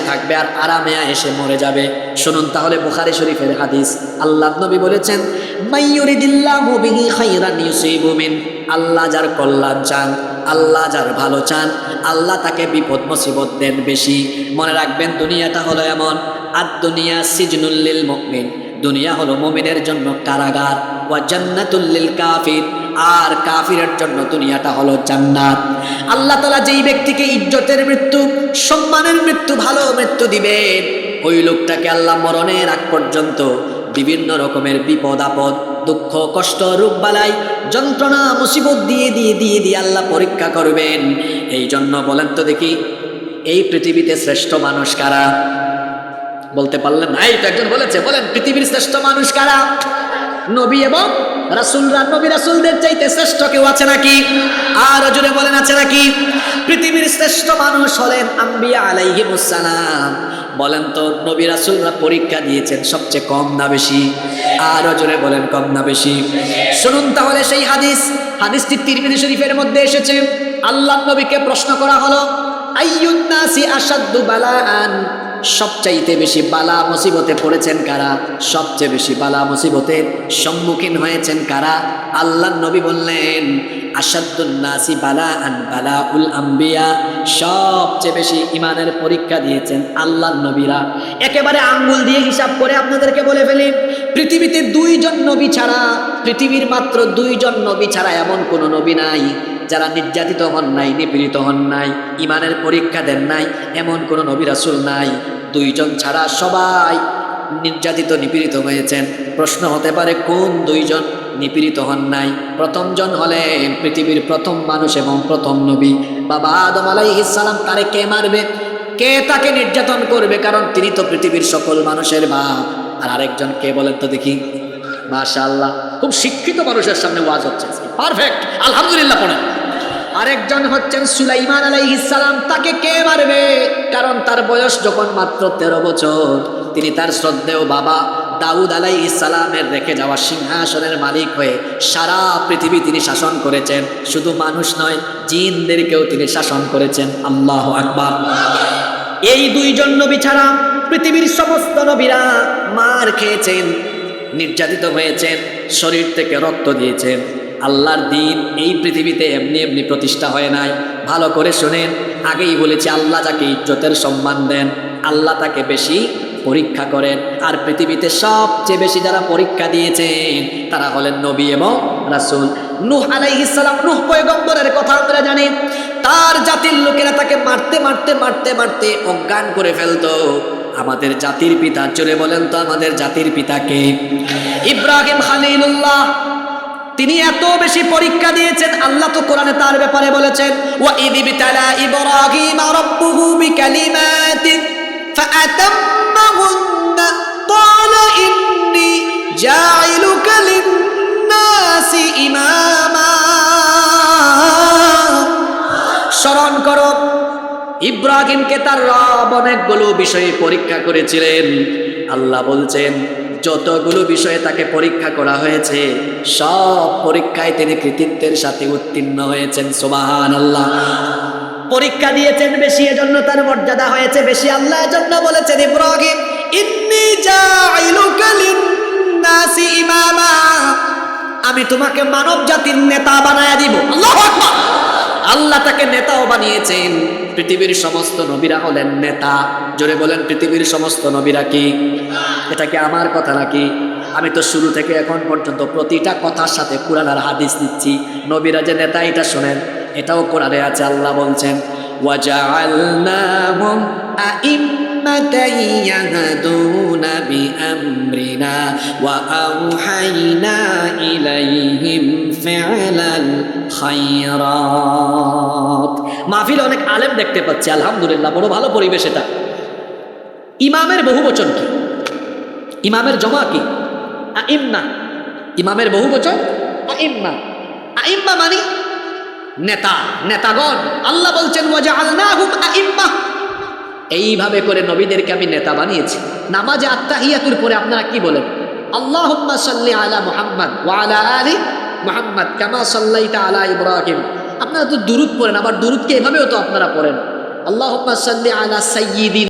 থাকবে আর আরামে এসে মরে যাবে। শুনুন তাহলে বুখারী শরীফের হাদিস, আল্লাহর নবী বলেছেন, মাইয়ুরিদিল্লাহু বিহি খাইরান ইউসিবু মিন, আল্লাহ যার কল্যাণ চান, আল্লাহ যার ভালো চান, আল্লাহ তাকে বিপদ মুসিবত দেন বেশি। মনে রাখবেন দুনিয়াটা হলো এমন, আর দুনিয়া সিজনুল লিল মুমিন, দুনিয়া হলো মুমিনের জন্য কারাগার, ওয়া জান্নাতুল লিল কাফির, আর কাফিরের জন্য দুনিয়াটা হলো জান্নাত। আল্লাহ তাআলা যেই ব্যক্তিকে ইজ্জতের মৃত্যু, সম্মানের মৃত্যু, ভালো মৃত্যু দিবেন, ওই লোকটাকে আল্লাহ মরণের আগ পর্যন্ত বিভিন্ন রকমের বিপদ আপদ, দুঃখ কষ্ট, রোগ বালাই, যন্ত্রণা মুসিবত দিয়ে দিয়ে দিয়ে দিয়ে আল্লাহ পরীক্ষা করবেন। এই জন্য বলেন তো দেখি, এই পৃথিবীতে শ্রেষ্ঠ মানুষ কারা? বলতে পারলেন না? এই তো একজন বলেছে, বলেন পৃথিবীর শ্রেষ্ঠ মানুষ কারা? নবী এবং রাসূলরা। নবী রাসূলদের চাইতে শ্রেষ্ঠ কেউ আছে নাকি? আর জোরে বলেন, আছে নাকি? পৃথিবীর শ্রেষ্ঠ মানুষ হলেন আম্বিয়া আলাইহিমুস সালাম। বলেন তো নবী রাসূলরা পরীক্ষা দিয়েছেন সবচেয়ে কম না বেশি? আর জোরে বলেন, কম না বেশি? শুনুন তাহলে সেই হাদিস, হাদিসটি তিরমিজি শরীফের মধ্যে এসেছে। আল্লাহর নবীকে প্রশ্ন করা হলো, আইয়ুন নাসি আশাদ্দু বালাআন, সবচাইতে বেশি বালা মুসিবতে পড়েছেন কারা? সবচেয়ে বেশি বালা মুসিবতের সম্মুখীন হয়েছেন কারা? আল্লাহর নবী বললেন, আশাদ্দুন নাসি বালাআন বালাউল আম্বিয়া, সবচেয়ে বেশি ইমানের পরীক্ষা দিয়েছেন আল্লাহর নবীরা। একেবারে আঙ্গুল দিয়ে হিসাব করে আপনাদেরকে বলে ফেলি, পৃথিবীতে দুইজন নবী ছাড়া, পৃথিবীর মাত্র দুইজন নবী ছাড়া এমন কোনো নবী নাই যারা নির্যাতিত হন নাই, নিপীড়িত হন নাই, ইমানের পরীক্ষা দেন নাই, এমন কোনো নবী রাসূল নাই। দুইজন ছাড়া সবাই নির্যাতিত নিপীড়িত হয়েছেন। প্রশ্ন হতে পারে কোন দুইজন নিপীড়িত হন নাই? প্রথমজন হলেন পৃথিবীর প্রথম মানুষ এবং প্রথম নবী, বাবা আদম আলাইহিস সালাম। তারে কে মারবে? কে তাকে নির্যাতন করবে? কারণ তিনি তো পৃথিবীর সকল মানুষের বাপ। আর আরেকজন কে বলেন তো দেখি? মাশাআল্লাহ, খুব শিক্ষিত মানুষের সামনে ওয়াজ হচ্ছে, পারফেক্ট, আলহামদুলিল্লাহ পড়েন। আরেকজন হচ্ছেন সুলাইমান আলাইহিস সালাম। তাকে কে মারবে? কারণ তার বয়স যখন মাত্র 13 বছর, তিনি তার শ্রদ্ধেয় বাবা দাউদ আলাইহিস সালামের রেখে যাওয়া সিংহাসনের মালিক হয়ে সারা পৃথিবী তিনি শাসন করেছেন। শুধু মানুষ নয়, জিনদেরকেও তিনি শাসন করেছেন। আল্লাহু আকবার। এই দুইজন নবী ছাড়া পৃথিবীর সমস্ত নবীরা মার খেয়েছেন, নির্যাতিত হয়েছেন, শরীর থেকে রক্ত দিয়েছেন। আল্লাহর দ্বীন এই পৃথিবীতে এমনি এমনি প্রতিষ্ঠা হয় নাই। ভালো করে শুনেন, আগেই বলেছি, আল্লাহ যাকে ইজ্জতের সম্মান দেন, আল্লাহ তাকে বেশি পরীক্ষা করেন। আর পৃথিবীতে সবচেয়ে বেশি যারা পরীক্ষা দিয়েছেন তারা হলেন নবী এবং রাসূল। নূহ আলাইহিস সালাম, নূহ পয়গম্বরের কথা আমরা জানি। তার জাতির লোকেরা তাকে মারতে মারতে মারতে মারতে অজ্ঞান করে ফেলতো। আমাদের জাতির পিতা, জোরে বলেন তো আমাদের জাতির পিতা কে? ইব্রাহিম খলিলুল্লাহ। তিনি এত বেশি পরীক্ষা দিয়েছেন, আল্লাহ তো কোরআনে তার ব্যাপারে বলেছেন, ওয়া ইয বিতালা ইব্রাহিম রাব্বুহু বিকালিমাতিন ফাআতাম্মাহুন্না ক্বালা ইন্নী জাইলুকা লিন-নাসি ইমামা। স্মরণ করো, ইব্রাহিমকে তার রব অনেকগুলো বিষয়ে পরীক্ষা করেছিলেন। আল্লাহ বলছেন, যতগুলো বিষয়ে তাকে পরীক্ষা করা হয়েছে সব পরীক্ষায় তিনি কৃতিত্বের সাথে উত্তীর্ণ হয়েছেন। সুবহানাল্লাহ। পরীক্ষা দিয়েছেন বেশি, এজন্য তার মর্যাদা হয়েছে বেশি। আল্লাহ এজন্য বলেছেন, ইব্রাহিম ইন্নী জাইলুকা লিন-নাসি ইমামা, আমি তোমাকে মানব জাতির নেতা বানায়া দিব। আল্লাহু আকবার। আল্লাহ তাকে নেতাও বানিয়েছেন। পৃথিবীর সমস্ত নবীরা হলেন নেতা। জোরে বলেন, পৃথিবীর সমস্ত নবীরা কি? এটা কি আমার কথা নাকি? আমি তো শুরু থেকে এখন পর্যন্ত প্রতিটা কথার সাথে কুরআন আর হাদিস দিচ্ছি। নবীরা যে নেতা এটা শোনেন, এটাও কোরআনে আছে। আল্লাহ বলছেন, ওয়াজআলনাহুম আইম্মাতান ইয়াহদুনা বিআমরিনা ওয়া আওহাইনা ইলাইহিম ফি'লাল খায়রাত। মাহফিলে অনেক আলেম দেখতে পাচ্ছি, আলহামদুলিল্লাহ, বড় ভালো পরিবেশ এটা। ইমামের বহুবচন কি? ইমামের জমা কি? আইম্মা। ইমামের বহুবচন আইম্মা। আইম্মা মানে নেতা, নেতাগণ। আল্লাহ বলছেন, ওয়াজআলনাহুম আইম্মা, এইভাবে করে নবীদেরকে আমি নেতা বানিয়েছি। নামাজে আত্তাহিয়াতুর পরে আপনারা কি বলেন? আল্লাহুম্মা সাল্লি আলা মুহাম্মাদ ওয়া আলা আলি মুহাম্মাদ কামা সাল্লাইতা আলা ইব্রাহিম। আপনারা তো দুরূদ পড়েন, আবার দুরূদকে এভাবেও তো আপনারা পড়েন, আল্লাহুম্মা সাল্লি আলা সাইয়্যিদিনা